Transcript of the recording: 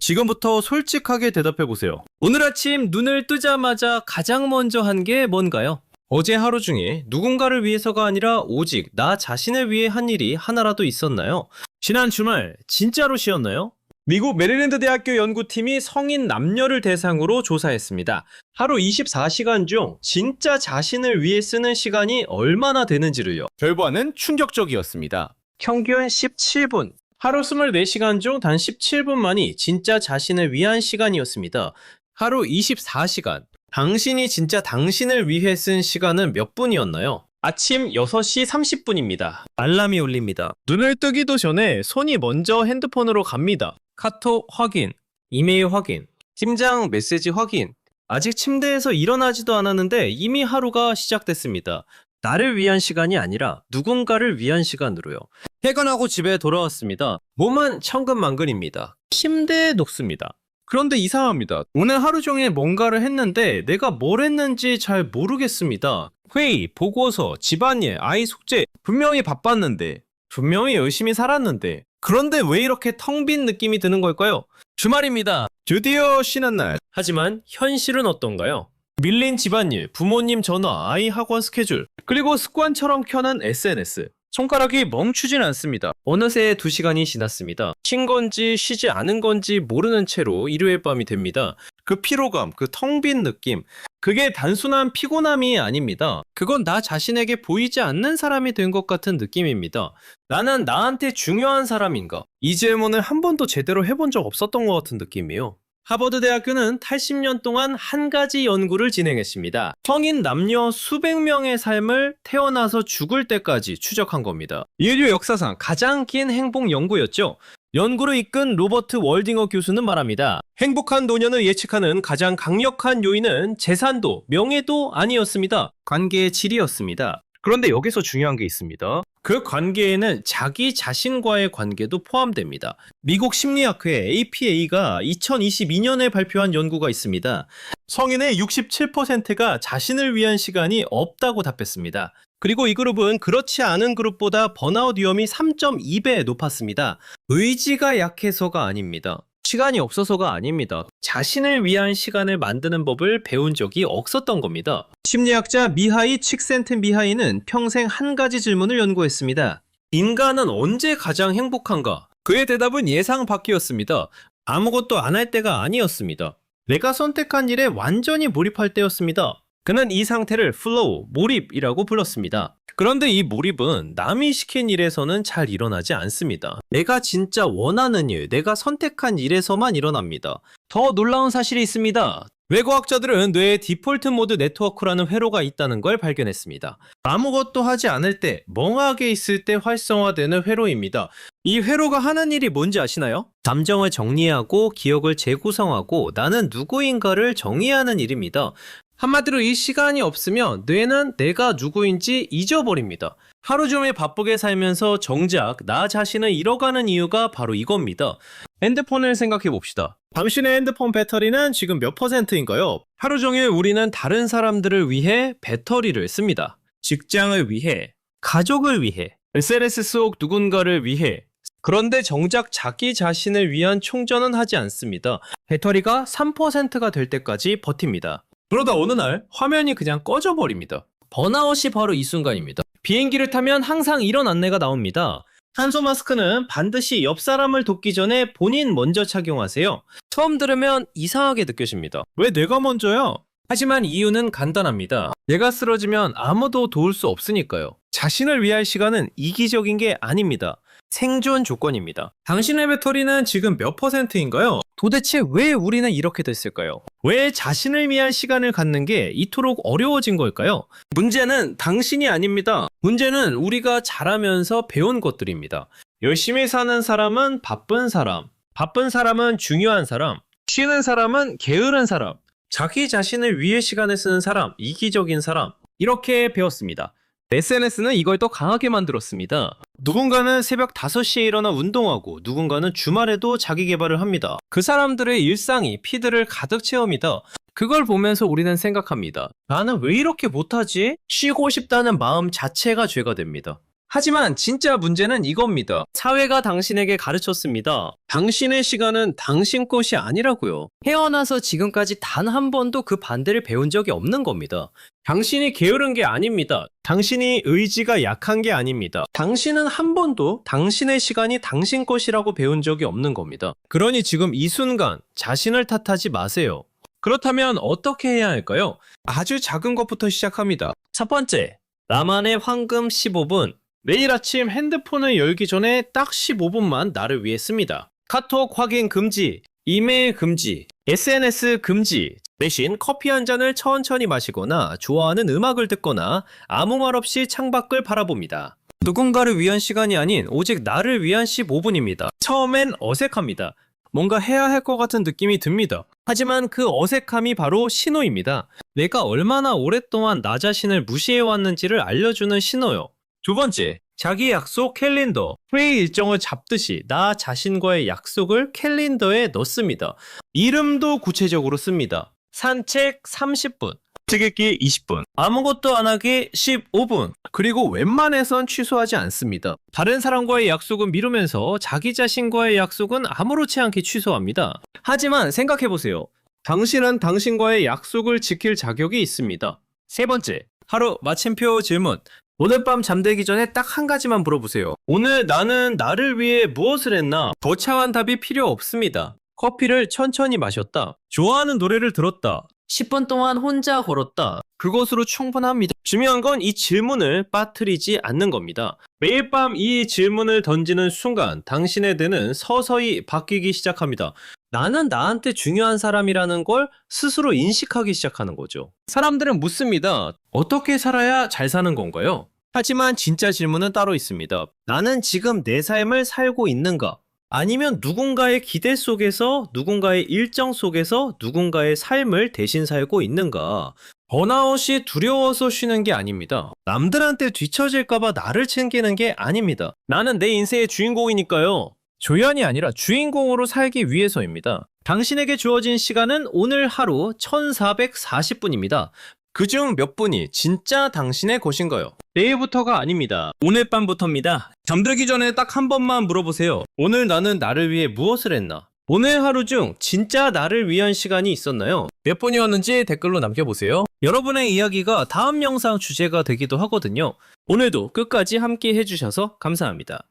지금부터 솔직하게 대답해보세요. 오늘 아침 눈을 뜨자마자 가장 먼저 한 게 뭔가요? 어제 하루 중에 누군가를 위해서가 아니라 오직 나 자신을 위해 한 일이 하나라도 있었나요? 지난 주말 진짜로 쉬었나요? 미국 메리랜드 대학교 연구팀이 성인 남녀를 대상으로 조사했습니다. 하루 24시간 중 진짜 자신을 위해 쓰는 시간이 얼마나 되는지를요. 결과는 충격적이었습니다. 평균 17분. 하루 24시간 중 단 17분만이 진짜 자신을 위한 시간이었습니다. 하루 24시간. 당신이 진짜 당신을 위해 쓴 시간은 몇 분이었나요? 아침 6시 30분입니다. 알람이 울립니다. 눈을 뜨기도 전에 손이 먼저 핸드폰으로 갑니다. 카톡 확인, 이메일 확인, 팀장 메시지 확인. 아직 침대에서 일어나지도 않았는데 이미 하루가 시작됐습니다. 나를 위한 시간이 아니라 누군가를 위한 시간으로요. 퇴근하고 집에 돌아왔습니다. 몸은 천근만근입니다. 침대에 눕습니다. 그런데 이상합니다. 오늘 하루 종일 뭔가를 했는데 내가 뭘 했는지 잘 모르겠습니다. 회의, 보고서, 집안일, 아이 숙제. 분명히 바빴는데, 분명히 열심히 살았는데, 그런데 왜 이렇게 텅 빈 느낌이 드는 걸까요? 주말입니다. 드디어 쉬는 날. 하지만 현실은 어떤가요? 밀린 집안일, 부모님 전화, 아이 학원 스케줄, 그리고 습관처럼 켜는 SNS. 손가락이 멈추진 않습니다. 어느새 2시간이 지났습니다. 쉰 건지 쉬지 않은 건지 모르는 채로 일요일 밤이 됩니다. 그 피로감, 그 텅 빈 느낌, 그게 단순한 피곤함이 아닙니다. 그건 나 자신에게 보이지 않는 사람이 된 것 같은 느낌입니다. 나는 나한테 중요한 사람인가? 이 질문을 한 번도 제대로 해본 적 없었던 것 같은 느낌이에요. 하버드 대학교는 80년 동안 한 가지 연구를 진행했습니다. 성인 남녀 수백 명의 삶을 태어나서 죽을 때까지 추적한 겁니다. 인류 역사상 가장 긴 행복 연구였죠. 연구를 이끈 로버트 월딩어 교수는 말합니다. 행복한 노년을 예측하는 가장 강력한 요인은 재산도 명예도 아니었습니다. 관계의 질이었습니다. 그런데 여기서 중요한 게 있습니다. 그 관계에는 자기 자신과의 관계도 포함됩니다. 미국 심리학회 APA가 2022년에 발표한 연구가 있습니다. 성인의 67%가 자신을 위한 시간이 없다고 답했습니다. 그리고 이 그룹은 그렇지 않은 그룹보다 번아웃 위험이 3.2배 높았습니다. 의지가 약해서가 아닙니다. 시간이 없어서가 아닙니다. 자신을 위한 시간을 만드는 법을 배운 적이 없었던 겁니다. 심리학자 미하이 칙센트미하이는 평생 한 가지 질문을 연구했습니다. 인간은 언제 가장 행복한가? 그의 대답은 예상 밖이었습니다. 아무것도 안 할 때가 아니었습니다. 내가 선택한 일에 완전히 몰입할 때였습니다. 그는 이 상태를 플로우, 몰입이라고 불렀습니다. 그런데 이 몰입은 남이 시킨 일에서는 잘 일어나지 않습니다. 내가 진짜 원하는 일, 내가 선택한 일에서만 일어납니다. 더 놀라운 사실이 있습니다. 외과학자들은 뇌에 디폴트 모드 네트워크라는 회로가 있다는 걸 발견했습니다. 아무것도 하지 않을 때, 멍하게 있을 때 활성화되는 회로입니다. 이 회로가 하는 일이 뭔지 아시나요? 감정을 정리하고 기억을 재구성하고 나는 누구인가를 정의하는 일입니다. 한마디로 이 시간이 없으면 뇌는 내가 누구인지 잊어버립니다. 하루 종일 바쁘게 살면서 정작 나 자신을 잃어가는 이유가 바로 이겁니다. 핸드폰을 생각해 봅시다. 당신의 핸드폰 배터리는 지금 몇 %인가요? 하루 종일 우리는 다른 사람들을 위해 배터리를 씁니다. 직장을 위해, 가족을 위해, SNS 속 누군가를 위해. 그런데 정작 자기 자신을 위한 충전은 하지 않습니다. 배터리가 3%가 될 때까지 버팁니다. 그러다 어느 날 화면이 그냥 꺼져버립니다. 번아웃이 바로 이 순간입니다. 비행기를 타면 항상 이런 안내가 나옵니다. 탄소 마스크는 반드시 옆 사람을 돕기 전에 본인 먼저 착용하세요. 처음 들으면 이상하게 느껴집니다. 왜 내가 먼저요? 하지만 이유는 간단합니다. 내가 쓰러지면 아무도 도울 수 없으니까요. 자신을 위할 시간은 이기적인 게 아닙니다. 생존 조건입니다. 당신의 배터리는 지금 몇 %인가요? 도대체 왜 우리는 이렇게 됐을까요? 왜 자신을 위한 시간을 갖는 게 이토록 어려워진 걸까요? 문제는 당신이 아닙니다. 문제는 우리가 자라면서 배운 것들입니다. 열심히 사는 사람은 바쁜 사람, 바쁜 사람은 중요한 사람, 쉬는 사람은 게으른 사람, 자기 자신을 위해 시간을 쓰는 사람, 이기적인 사람, 이렇게 배웠습니다. SNS는 이걸 더 강하게 만들었습니다. 누군가는 새벽 5시에 일어나 운동하고 누군가는 주말에도 자기 개발을 합니다. 그 사람들의 일상이 피드를 가득 채웁니다. 그걸 보면서 우리는 생각합니다. 나는 왜 이렇게 못하지? 쉬고 싶다는 마음 자체가 죄가 됩니다. 하지만 진짜 문제는 이겁니다. 사회가 당신에게 가르쳤습니다. 당신의 시간은 당신 것이 아니라고요. 태어나서 지금까지 단 한 번도 그 반대를 배운 적이 없는 겁니다. 당신이 게으른 게 아닙니다. 당신이 의지가 약한 게 아닙니다. 당신은 한 번도 당신의 시간이 당신 것이라고 배운 적이 없는 겁니다. 그러니 지금 이 순간 자신을 탓하지 마세요. 그렇다면 어떻게 해야 할까요? 아주 작은 것부터 시작합니다. 첫 번째, 나만의 황금 15분. 매일 아침 핸드폰을 열기 전에 딱 15분만 나를 위해 씁니다. 카톡 확인 금지, 이메일 금지, SNS 금지. 대신 커피 한 잔을 천천히 마시거나 좋아하는 음악을 듣거나 아무 말 없이 창밖을 바라봅니다. 누군가를 위한 시간이 아닌 오직 나를 위한 15분입니다. 처음엔 어색합니다. 뭔가 해야 할 것 같은 느낌이 듭니다. 하지만 그 어색함이 바로 신호입니다. 내가 얼마나 오랫동안 나 자신을 무시해왔는지를 알려주는 신호요. 두 번째, 자기 약속 캘린더. 회의 일정을 잡듯이 나 자신과의 약속을 캘린더에 넣습니다. 이름도 구체적으로 씁니다. 산책 30분, 책 읽기 20분, 아무것도 안 하기 15분, 그리고 웬만해선 취소하지 않습니다. 다른 사람과의 약속은 미루면서 자기 자신과의 약속은 아무렇지 않게 취소합니다. 하지만 생각해보세요. 당신은 당신과의 약속을 지킬 자격이 있습니다. 세 번째, 하루 마침표 질문. 오늘 밤 잠들기 전에 딱 한 가지만 물어보세요. 오늘 나는 나를 위해 무엇을 했나? 거창한 답이 필요 없습니다. 커피를 천천히 마셨다. 좋아하는 노래를 들었다. 10분 동안 혼자 걸었다. 그것으로 충분합니다. 중요한 건 이 질문을 빠뜨리지 않는 겁니다. 매일 밤 이 질문을 던지는 순간 당신의 뇌는 서서히 바뀌기 시작합니다. 나는 나한테 중요한 사람이라는 걸 스스로 인식하기 시작하는 거죠. 사람들은 묻습니다. 어떻게 살아야 잘 사는 건가요? 하지만 진짜 질문은 따로 있습니다. 나는 지금 내 삶을 살고 있는가? 아니면 누군가의 기대 속에서, 누군가의 일정 속에서 누군가의 삶을 대신 살고 있는가? 번아웃이 두려워서 쉬는 게 아닙니다. 남들한테 뒤처질까봐 나를 챙기는 게 아닙니다. 나는 내 인생의 주인공이니까요. 조연이 아니라 주인공으로 살기 위해서입니다. 당신에게 주어진 시간은 오늘 하루 1440분입니다. 그중 몇 분이 진짜 당신의 것인가요? 내일부터가 아닙니다. 오늘 밤부터입니다. 잠들기 전에 딱 한 번만 물어보세요. 오늘 나는 나를 위해 무엇을 했나? 오늘 하루 중 진짜 나를 위한 시간이 있었나요? 몇 분이었는지 댓글로 남겨보세요. 여러분의 이야기가 다음 영상 주제가 되기도 하거든요. 오늘도 끝까지 함께 해주셔서 감사합니다.